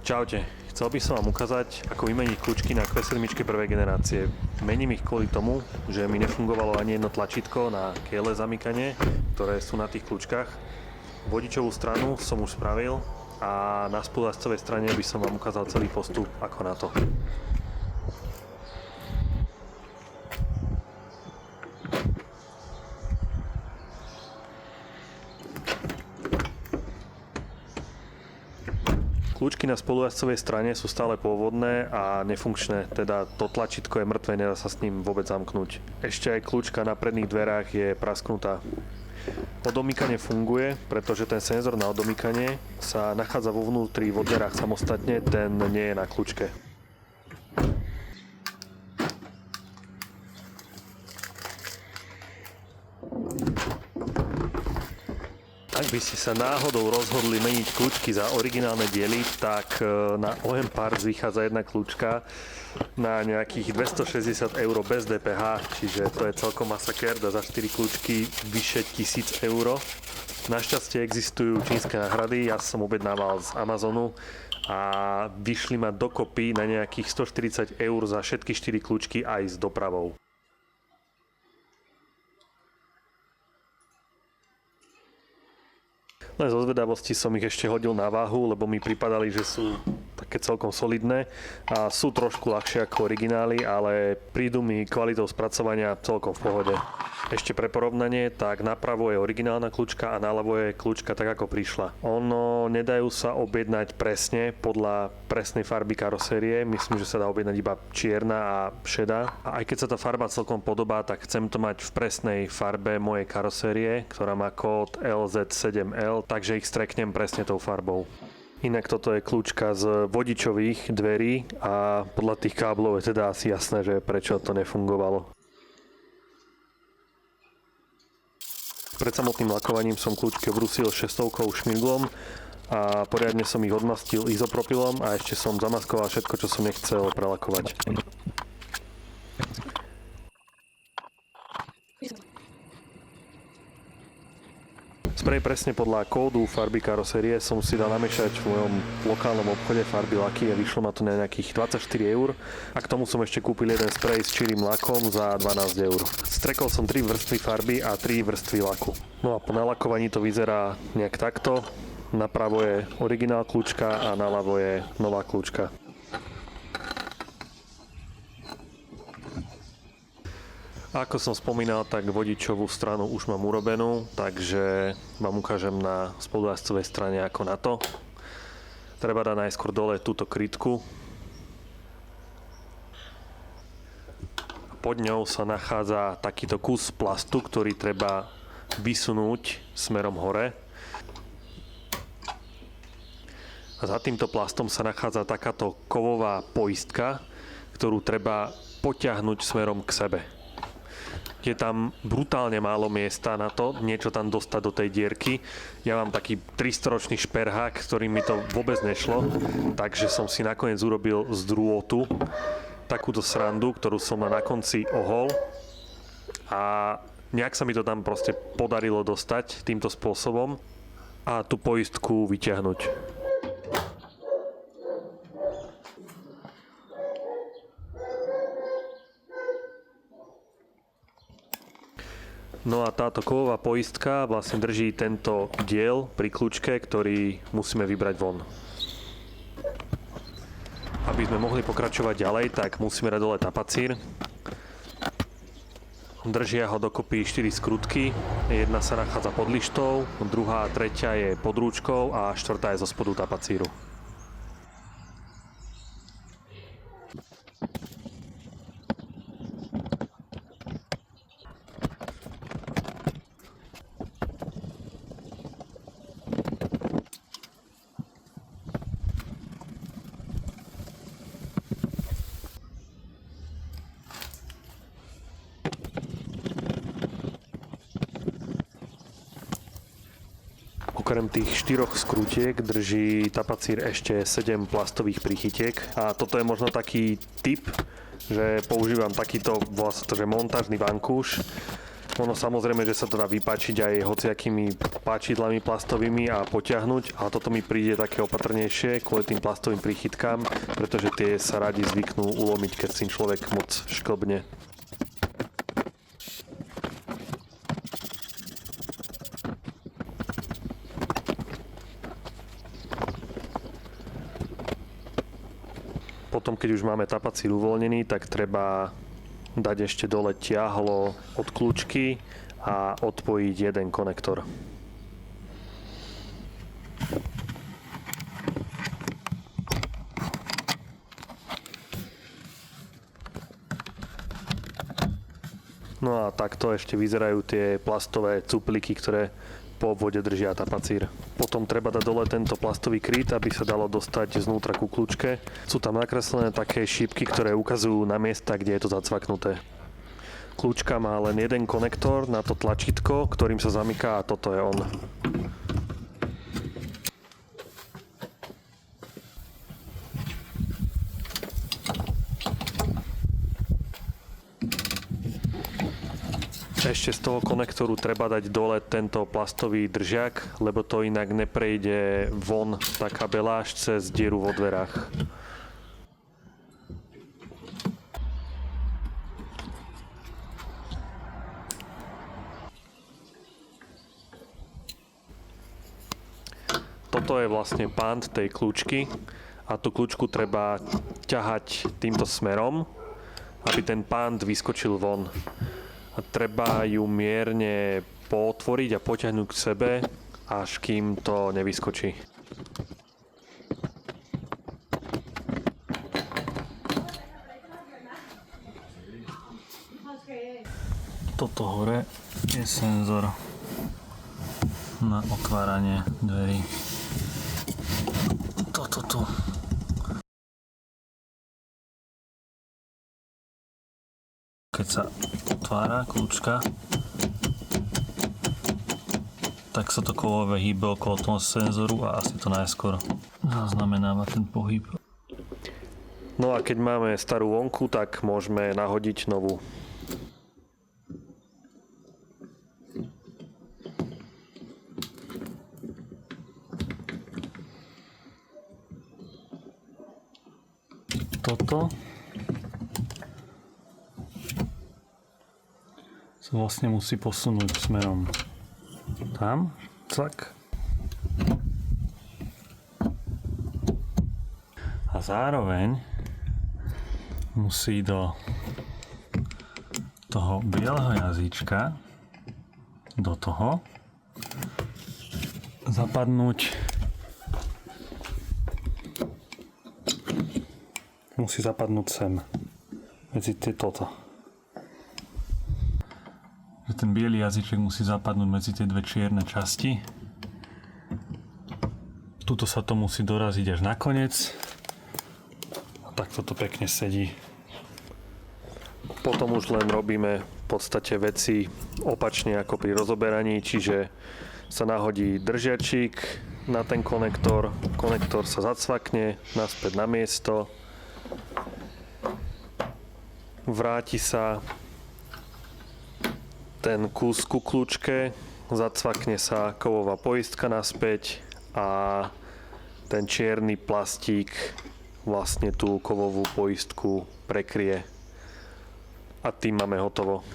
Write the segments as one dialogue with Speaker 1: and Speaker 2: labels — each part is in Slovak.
Speaker 1: Čaute, chcel by som vám ukázať, ako vymeniť kľúčky na Q7 prvej generácie. Mením ich kvôli tomu, že mi nefungovalo ani jedno tlačítko na keyless zamykanie, ktoré sú na tých kľúčkach. Vodičovú stranu som už spravil a na spolujazdcovej strane by som vám ukázal celý postup ako na to. Kľúčky na spolujazdcovej strane sú stále pôvodné a nefunkčné, teda to tlačítko je mŕtve, nedá sa s ním vôbec zamknúť. Ešte aj kľúčka na predných dverách je prasknutá. Odomýkanie funguje, pretože ten senzor na odomýkanie sa nachádza vo vnútri vo dverách samostatne, ten nie je na kľúčke. Ak by ste sa náhodou rozhodli meniť kľúčky za originálne diely, tak na OM Parts vychádza jedna kľúčka na nejakých 260 € bez DPH, čiže to je celkom masakér, dá za 4 kľúčky vyše 1000 €. Našťastie existujú čínske náhrady, ja som objednával z Amazonu a vyšli ma dokopy na nejakých 140 € za všetky 4 kľúčky aj s dopravou. Len zo zvedavosti som ich ešte hodil na váhu, lebo mi pripadali, že sú také celkom solidné a sú trošku ľahšie ako originály, ale prídu mi kvalitou spracovania celkom v pohode. Ešte pre porovnanie, tak napravo je originálna kľúčka a naľavo je kľúčka tak ako prišla. Ono nedajú sa objednať presne podľa presnej farby karosérie, myslím, že sa dá objednať iba čierna a šedá. A aj keď sa tá farba celkom podobá, tak chcem to mať v presnej farbe mojej karosérie, ktorá má kód LZ7L, takže ich streknem presne tou farbou. Inak toto je kľúčka z vodičových dverí a podľa tých káblov je teda asi jasné, že prečo to nefungovalo. Pred samotným lakovaním som kľúčky obrusil 600 šmirglom a poriadne som ich odmastil izopropylom a ešte som zamaskoval všetko, čo som nechcel prelakovať. Sprej presne podľa kódu farby karosérie som si dal namiešať v mojom lokálnom obchode farby laky a vyšlo ma to na nejakých 24 € a k tomu som ešte kúpil jeden sprej s čirým lakom za 12 €. Strekol som 3 vrstvy farby a 3 vrstvy laku. No a po nalakovaní to vyzerá nejak takto. Napravo je originál kľúčka a naľavo je nová kľúčka. Ako som spomínal, tak vodičovú stranu už mám urobenú, takže vám ukážem na spolujazdcovej strane ako na to. Treba dať najskôr dole túto krytku. Pod ňou sa nachádza takýto kus plastu, ktorý treba vysunúť smerom hore. A za týmto plastom sa nachádza takáto kovová poistka, ktorú treba potiahnuť smerom k sebe. Je tam brutálne málo miesta na to, niečo tam dostať do tej dierky. Ja mám taký 300-ročný šperhák, s ktorým mi to vôbec nešlo, takže som si nakoniec urobil z drôtu takúto srandu, ktorú som na konci ohol a nejak sa mi to tam proste podarilo dostať týmto spôsobom a tú poistku vyťahnuť. No a táto kovová poistka vlastne drží tento diel pri kľúčke, ktorý musíme vybrať von. Aby sme mohli pokračovať ďalej, tak musíme dať dole tapacír. Držia ho dokopy 4 skrutky. Jedna sa nachádza pod lištou, druhá a tretia je pod rúčkou a štvrtá je zo spodu tapacíru. Okrem tých 4 skrutiek drží tapacír ešte 7 plastových príchytiek a toto je možno taký tip, že používam takýto, volá sa to, že montážny vankúš. Ono samozrejme, že sa to dá vypáčiť aj hociakými páčidlami plastovými a potiahnuť, ale toto mi príde také opatrnejšie kvôli tým plastovým príchytkám, pretože tie sa radi zvyknú ulomiť, keď si človek moc šklbne. Potom, keď už máme tapacír uvoľnený, tak treba dať ešte dole ťahlo od kľúčky a odpojiť jeden konektor. No a takto ešte vyzerajú tie plastové cupliky, ktoré po obvode držia tapacír. Potom treba dať dole tento plastový kryt, aby sa dalo dostať znútra ku kľúčke. Sú tam nakreslené také šípky, ktoré ukazujú na miesta, kde je to zacvaknuté. Kľúčka má len jeden konektor na to tlačítko, ktorým sa zamyká a toto je on. Ešte z toho konektoru treba dať dole tento plastový držiak, lebo to inak neprejde von tá kabeláž cez dieru vo dverách. Toto je vlastne pant tej kľúčky a tú kľúčku treba ťahať týmto smerom, aby ten pant vyskočil von. A treba ju mierne pootvoriť a potiahnuť k sebe, až kým to nevyskočí. Toto hore je senzor na otváranie dverí. Toto tu. Keď sa otvára kľúčka, tak sa to kovové hýbe okolo toho senzoru a asi to najskôr zaznamenáva ten pohyb. No a keď máme starú vonku, tak môžeme nahodiť novú. Toto sa vlastne musí posunúť smerom tam, tak. A zároveň musí do toho bieleho jazyčka, do toho, zapadnúť, musí zapadnúť sem, medzi toto. Ten biely jazyček musí zapadnúť medzi tie dve čierne časti. Tuto sa to musí doraziť až nakoniec. A takto to pekne sedí. Potom už len robíme v podstate veci opačne ako pri rozoberaní, čiže sa nahodí držiačik na ten konektor, konektor sa zacvakne naspäť na miesto, vráti sa ten kus ku kľúčke, zacvakne sa kovová poistka naspäť a ten čierny plastík vlastne tú kovovú poistku prekrie. A tým máme hotovo.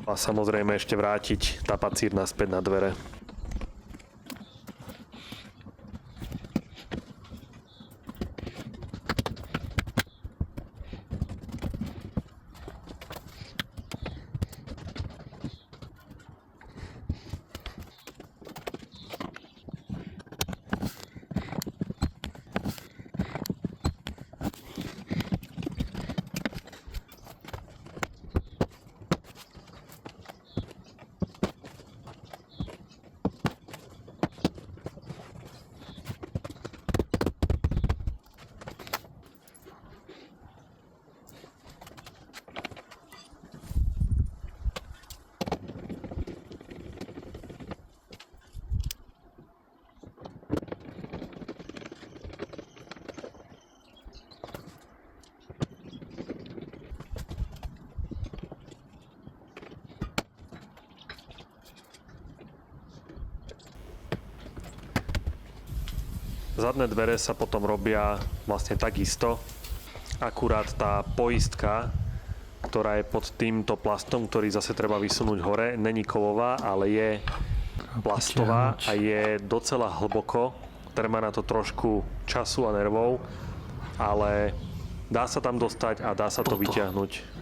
Speaker 1: A samozrejme ešte vrátiť tapacír naspäť na dvere. Zadné dvere sa potom robia vlastne takisto, akurát tá poistka, ktorá je pod týmto plastom, ktorý zase treba vysunúť hore, není kovová, ale je plastová a je docela hlboko. Treba na to trošku času a nervov, ale dá sa tam dostať a dá sa to vyťahnuť.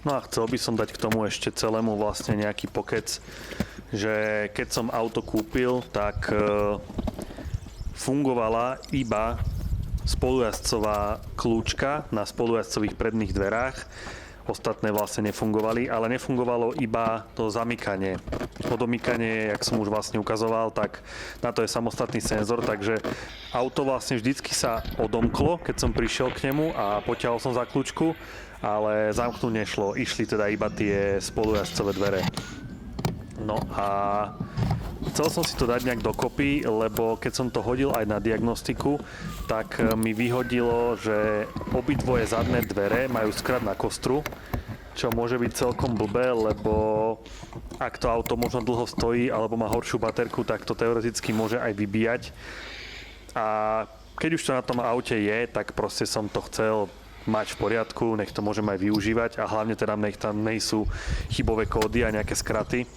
Speaker 1: No a chcel by som dať k tomu ešte celému vlastne nejaký pokec, že keď som auto kúpil, tak fungovala iba spolujazdcová kľúčka na spolujazdcových predných dverách. Ostatné vlastne nefungovali, ale nefungovalo iba to zamykanie. Odomykanie, jak som už vlastne ukazoval, tak na to je samostatný senzor, takže auto vlastne vždycky sa odomklo, keď som prišiel k nemu a potiahol som za kľúčku, ale zamknúť nešlo, išli teda iba tie spolujazdcové dvere. No a chcel som si to dať nejak dokopy, lebo keď som to hodil aj na diagnostiku, tak mi vyhodilo, že obidvoje zadné dvere majú skrat na kostru, čo môže byť celkom blbé, lebo ak to auto možno dlho stojí alebo má horšiu baterku, tak to teoreticky môže aj vybíjať. A keď už to na tom aute je, tak proste som to chcel mať v poriadku, nech to môžem aj využívať a hlavne teda nech tam nejsú chybové kódy a nejaké skraty.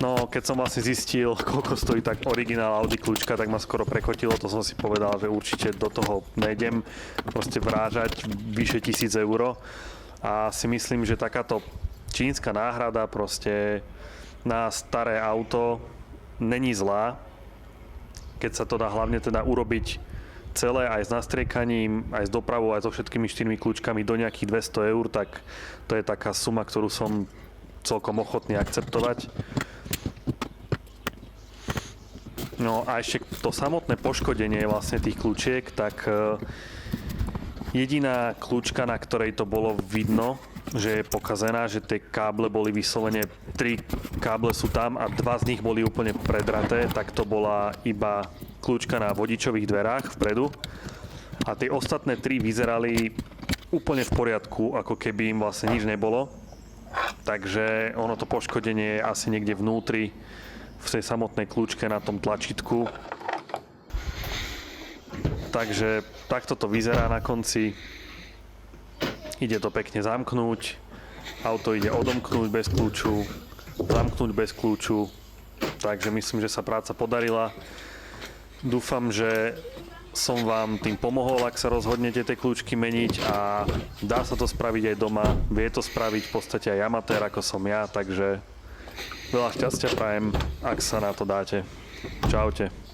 Speaker 1: No, keď som vlastne zistil, koľko stojí tak originál Audi kľúčka, tak ma skoro prekotilo, to som si povedal, že určite do toho nejdem proste vrážať vyše 1000 eur. A si myslím, že takáto čínska náhrada proste na staré auto není zlá, keď sa to dá hlavne teda urobiť celé aj s nastriekaním, aj s dopravou, aj so všetkými 4 kľúčkami do nejakých 200 eur, tak to je taká suma, ktorú som celkom ochotný akceptovať. No a ešte to samotné poškodenie vlastne tých kľúčiek, tak jediná kľúčka, na ktorej to bolo vidno, že je pokazená, že tie káble boli vyslovene, 3 káble sú tam a 2 z nich boli úplne predraté, tak to bola iba kľúčka na vodičových dverách vpredu a tie ostatné 3 vyzerali úplne v poriadku, ako keby im vlastne nič nebolo. Takže ono to poškodenie je asi niekde vnútri v tej samotnej kľúčke na tom tlačítku. Takže takto to vyzerá na konci. Ide to pekne zamknúť, auto ide odomknúť bez kľúču, zamknúť bez kľúču, takže myslím, že sa práca podarila. Dúfam, že som vám tým pomohol, ak sa rozhodnete tie kľúčky meniť a dá sa to spraviť aj doma, vie to spraviť v podstate aj amatér ako som ja, takže veľa šťastia prajem, ak sa na to dáte. Čaute.